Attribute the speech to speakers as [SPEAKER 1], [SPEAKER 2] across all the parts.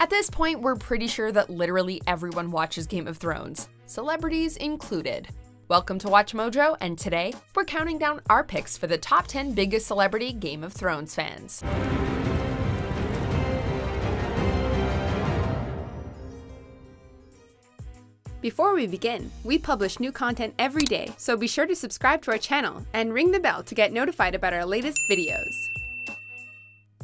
[SPEAKER 1] At this point, we're pretty sure that literally everyone watches Game of Thrones, celebrities included. Welcome to Watch Mojo, and today, we're counting down our picks for the top 10 biggest celebrity Game of Thrones fans.
[SPEAKER 2] Before we begin, we publish new content every day, so be sure to subscribe to our channel and ring the bell to get notified about our latest videos.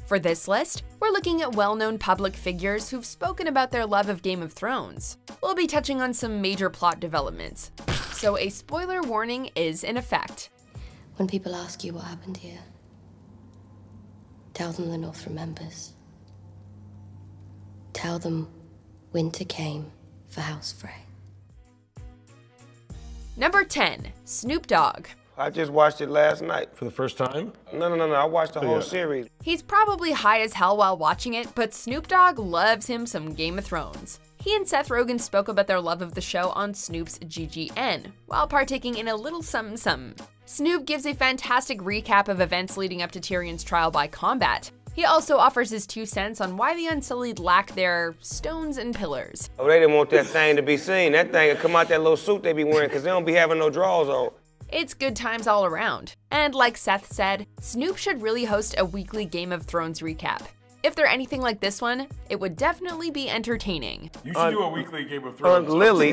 [SPEAKER 1] For this list, we're looking at well-known public figures who've spoken about their love of Game of Thrones. We'll be touching on some major plot developments, so a spoiler warning is in effect.
[SPEAKER 3] When people ask you what happened here, tell them the North remembers. Tell them winter came for House Frey.
[SPEAKER 1] Number 10. Snoop Dogg.
[SPEAKER 4] I just watched it last night.
[SPEAKER 5] For the first time?
[SPEAKER 4] No, I watched the whole series.
[SPEAKER 1] He's probably high as hell while watching it, but Snoop Dogg loves him some Game of Thrones. He and Seth Rogen spoke about their love of the show on Snoop's GGN, while partaking in a little something. Snoop gives a fantastic recap of events leading up to Tyrion's trial by combat. He also offers his 2 cents on why the Unsullied lack their stones and pillars.
[SPEAKER 4] Oh, they didn't want that thing to be seen. That thing would come out that little suit they be wearing because they don't be having no drawers on.
[SPEAKER 1] It's good times all around. And like Seth said, Snoop should really host a weekly Game of Thrones recap. If they're anything like this one, it would definitely be entertaining.
[SPEAKER 5] You should do a weekly Game of Thrones.
[SPEAKER 4] Lily.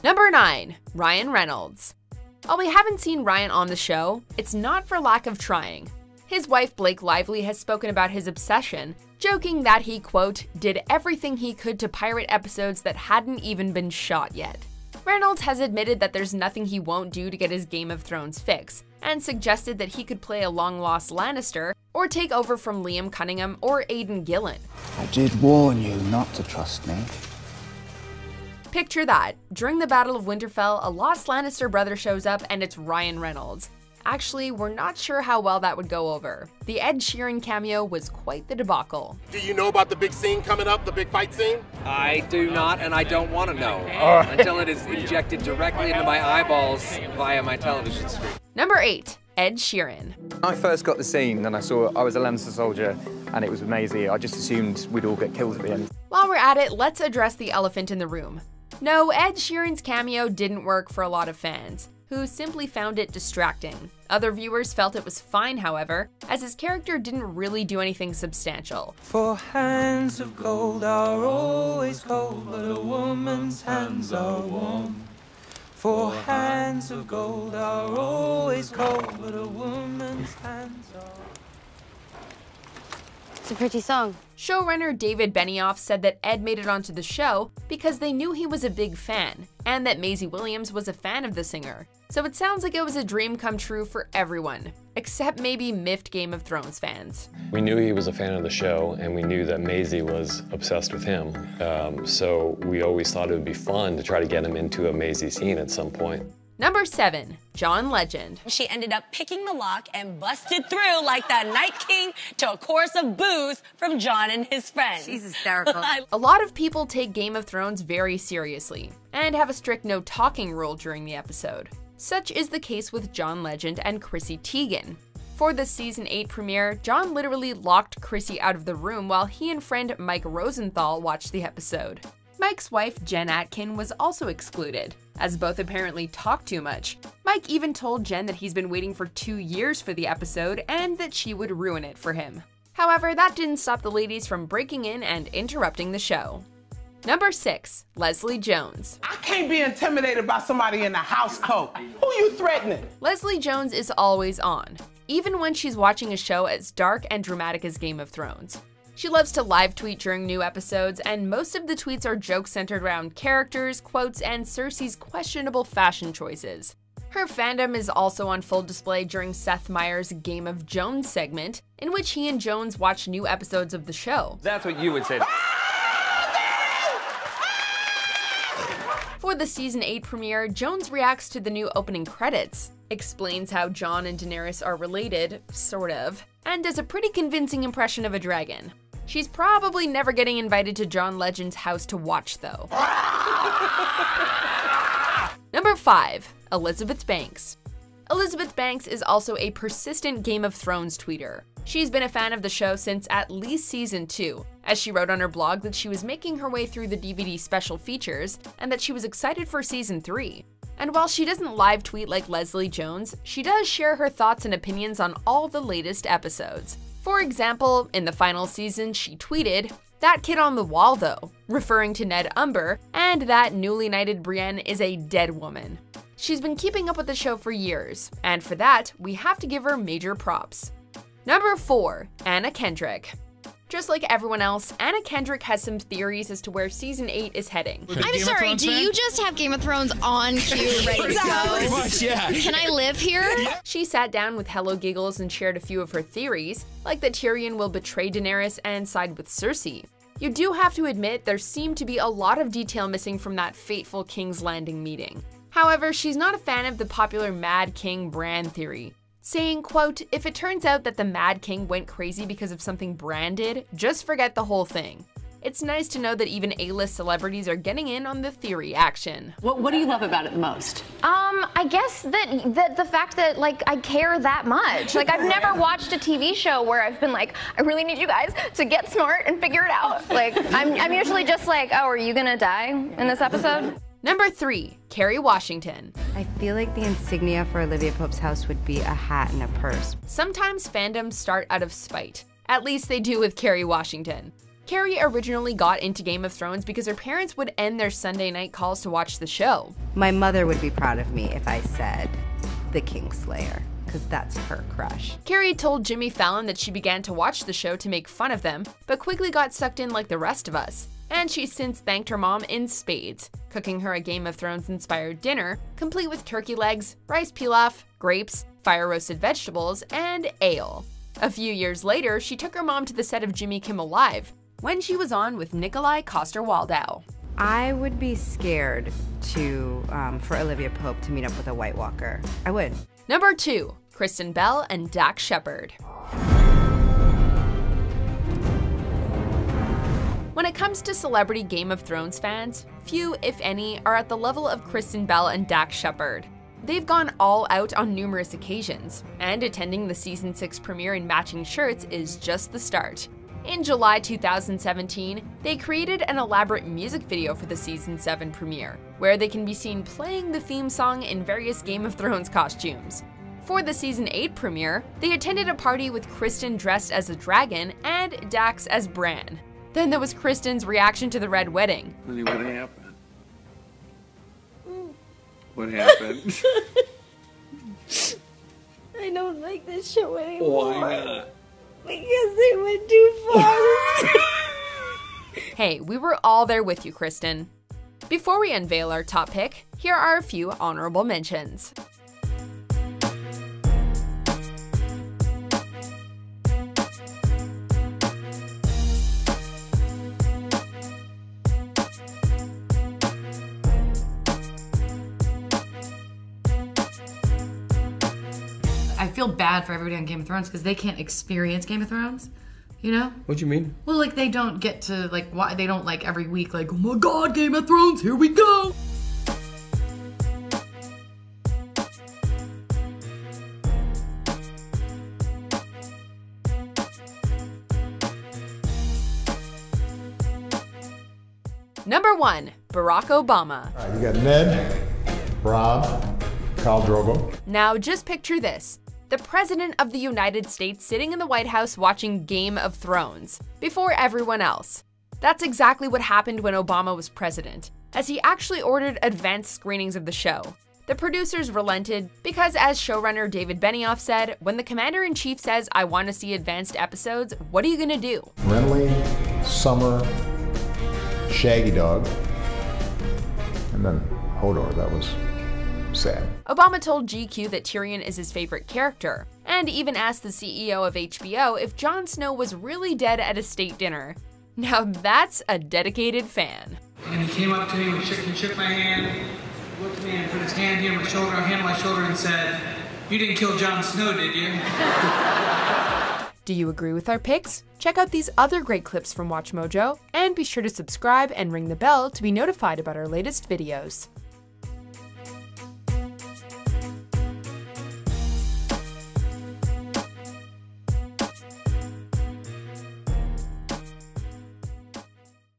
[SPEAKER 1] Number 9. Ryan Reynolds. While we haven't seen Ryan on the show, it's not for lack of trying. His wife Blake Lively has spoken about his obsession, joking that he, quote, did everything he could to pirate episodes that hadn't even been shot yet. Reynolds has admitted that there's nothing he won't do to get his Game of Thrones fix, and suggested that he could play a long-lost Lannister, or take over from Liam Cunningham or Aidan Gillen.
[SPEAKER 6] I did warn you not to trust me.
[SPEAKER 1] Picture that. During the Battle of Winterfell, a lost Lannister brother shows up and it's Ryan Reynolds. Actually, we're not sure how well that would go over. The Ed Sheeran cameo was quite the debacle.
[SPEAKER 7] Do you know about the big scene coming up, the big fight scene?
[SPEAKER 8] I do not, and I don't want to know until it is injected directly into my eyeballs via my television screen.
[SPEAKER 1] Number 8. Ed Sheeran.
[SPEAKER 9] When I first got the scene and I saw I was a Lannister soldier and it was amazing, I just assumed we'd all get killed at the end.
[SPEAKER 1] While we're at it, let's address the elephant in the room. No, Ed Sheeran's cameo didn't work for a lot of fans, who simply found it distracting. Other viewers felt it was fine, however, as his character didn't really do anything substantial.
[SPEAKER 10] For hands of gold are always cold, but a woman's hands are warm. For hands of gold are always cold, but a woman's hands are warm.
[SPEAKER 3] It's a pretty song.
[SPEAKER 1] Showrunner David Benioff said that Ed made it onto the show because they knew he was a big fan, and that Maisie Williams was a fan of the singer. So it sounds like it was a dream come true for everyone, except maybe miffed Game of Thrones fans.
[SPEAKER 11] We knew he was a fan of the show, and we knew that Maisie was obsessed with him. So we always thought it would be fun to try to get him into a Maisie scene at some point.
[SPEAKER 1] Number 7. John Legend.
[SPEAKER 12] She ended up picking the lock and busted through like the Night King to a chorus of boos from John and his friends.
[SPEAKER 13] She's hysterical.
[SPEAKER 1] A lot of people take Game of Thrones very seriously, and have a strict no talking rule during the episode. Such is the case with John Legend and Chrissy Teigen. For the Season 8 premiere, John literally locked Chrissy out of the room while he and friend Mike Rosenthal watched the episode. Mike's wife, Jen Atkin, was also excluded, as both apparently talk too much. Mike even told Jen that he's been waiting for 2 years for the episode and that she would ruin it for him. However, that didn't stop the ladies from breaking in and interrupting the show. Number 6. Leslie Jones.
[SPEAKER 14] I can't be intimidated by somebody in a house coat. Who you threatening?
[SPEAKER 1] Leslie Jones is always on, even when she's watching a show as dark and dramatic as Game of Thrones. She loves to live tweet during new episodes, and most of the tweets are jokes centered around characters, quotes, and Cersei's questionable fashion choices. Her fandom is also on full display during Seth Meyers' Game of Jones segment, in which he and Jones watch new episodes of the show.
[SPEAKER 9] That's what you would say.
[SPEAKER 1] For the Season 8 premiere, Jones reacts to the new opening credits, explains how Jon and Daenerys are related, sort of, and does a pretty convincing impression of a dragon. She's probably never getting invited to John Legend's house to watch, though. Number 5. Elizabeth Banks. Elizabeth Banks is also a persistent Game of Thrones tweeter. She's been a fan of the show since at least season 2, as she wrote on her blog that she was making her way through the DVD special features and that she was excited for season 3. And while she doesn't live tweet like Leslie Jones, she does share her thoughts and opinions on all the latest episodes. For example, in the final season, she tweeted, "That kid on the wall though," referring to Ned Umber, and that newly knighted Brienne is a dead woman. She's been keeping up with the show for years, and for that, we have to give her major props. Number 4, Anna Kendrick. Just like everyone else, Anna Kendrick has some theories as to where season 8 is heading.
[SPEAKER 13] I'm sorry, do you just have Game of Thrones on cue ready to go?
[SPEAKER 10] Pretty much, yeah.
[SPEAKER 13] Can I live here?
[SPEAKER 1] She sat down with Hello Giggles and shared a few of her theories, like that Tyrion will betray Daenerys and side with Cersei. You do have to admit there seemed to be a lot of detail missing from that fateful King's Landing meeting. However, she's not a fan of the popular Mad King Bran theory, saying, quote, "If it turns out that the Mad King went crazy because of something Bran did, just forget the whole thing." It's nice to know that even A-list celebrities are getting in on the theory action.
[SPEAKER 12] What do you love about it the most?
[SPEAKER 13] I guess that the fact that, like, I care that much. Like, I've never watched a TV show where I've been like, I really need you guys to get smart and figure it out. Like, I'm usually just like, oh, are you gonna die in this episode?
[SPEAKER 1] Number 3, Kerry Washington.
[SPEAKER 15] I feel like the insignia for Olivia Pope's house would be a hat and a purse.
[SPEAKER 1] Sometimes fandoms start out of spite. At least they do with Kerry Washington. Kerry originally got into Game of Thrones because her parents would end their Sunday night calls to watch the show.
[SPEAKER 15] My mother would be proud of me if I said the Kingslayer, because that's her crush.
[SPEAKER 1] Kerry told Jimmy Fallon that she began to watch the show to make fun of them, but quickly got sucked in like the rest of us. And she's since thanked her mom in spades, cooking her a Game of Thrones-inspired dinner, complete with turkey legs, rice pilaf, grapes, fire-roasted vegetables, and ale. A few years later, she took her mom to the set of Jimmy Kimmel Live, when she was on with Nikolai Coster-Waldau.
[SPEAKER 15] I would be scared for Olivia Pope to meet up with a White Walker. I would.
[SPEAKER 1] Number 2, Kristen Bell and Dax Shepard. When it comes to celebrity Game of Thrones fans, few, if any, are at the level of Kristen Bell and Dax Shepard. They've gone all out on numerous occasions, and attending the season 6 premiere in matching shirts is just the start. In July 2017, they created an elaborate music video for the season 7 premiere, where they can be seen playing the theme song in various Game of Thrones costumes. For the season 8 premiere, they attended a party with Kristen dressed as a dragon and Dax as Bran. Then there was Kristen's reaction to the Red Wedding.
[SPEAKER 16] Honey, what happened? What happened?
[SPEAKER 17] I don't like this show anymore.
[SPEAKER 16] Why not?
[SPEAKER 17] Because they went too far.
[SPEAKER 1] Hey, we were all there with you, Kristen. Before we unveil our top pick, here are a few honorable mentions.
[SPEAKER 18] I feel bad for everybody on Game of Thrones because they can't experience Game of Thrones, you know?
[SPEAKER 5] What do you mean?
[SPEAKER 18] Well, like, they don't get to, like, why they don't, like, every week, like, oh my god, Game of Thrones, here we go!
[SPEAKER 1] Number 1, Barack Obama.
[SPEAKER 19] All right, you got Ned, Rob, Khal Drogo.
[SPEAKER 1] Now just picture this. The President of the United States sitting in the White House watching Game of Thrones, before everyone else. That's exactly what happened when Obama was president, as he actually ordered advanced screenings of the show. The producers relented because, as showrunner David Benioff said, when the Commander-in-Chief says, "I want to see advanced episodes," what are you gonna do?
[SPEAKER 19] Renly, Summer, Shaggy Dog, and then Hodor. That was sad.
[SPEAKER 1] Obama told GQ that Tyrion is his favorite character, and even asked the CEO of HBO if Jon Snow was really dead at a state dinner. Now that's a dedicated fan.
[SPEAKER 20] And he came up to me and shook my hand, looked at me and put his hand here on my shoulder, and said, "You didn't kill Jon Snow, did you?"
[SPEAKER 1] Do you agree with our picks? Check out these other great clips from WatchMojo, and be sure to subscribe and ring the bell to be notified about our latest videos.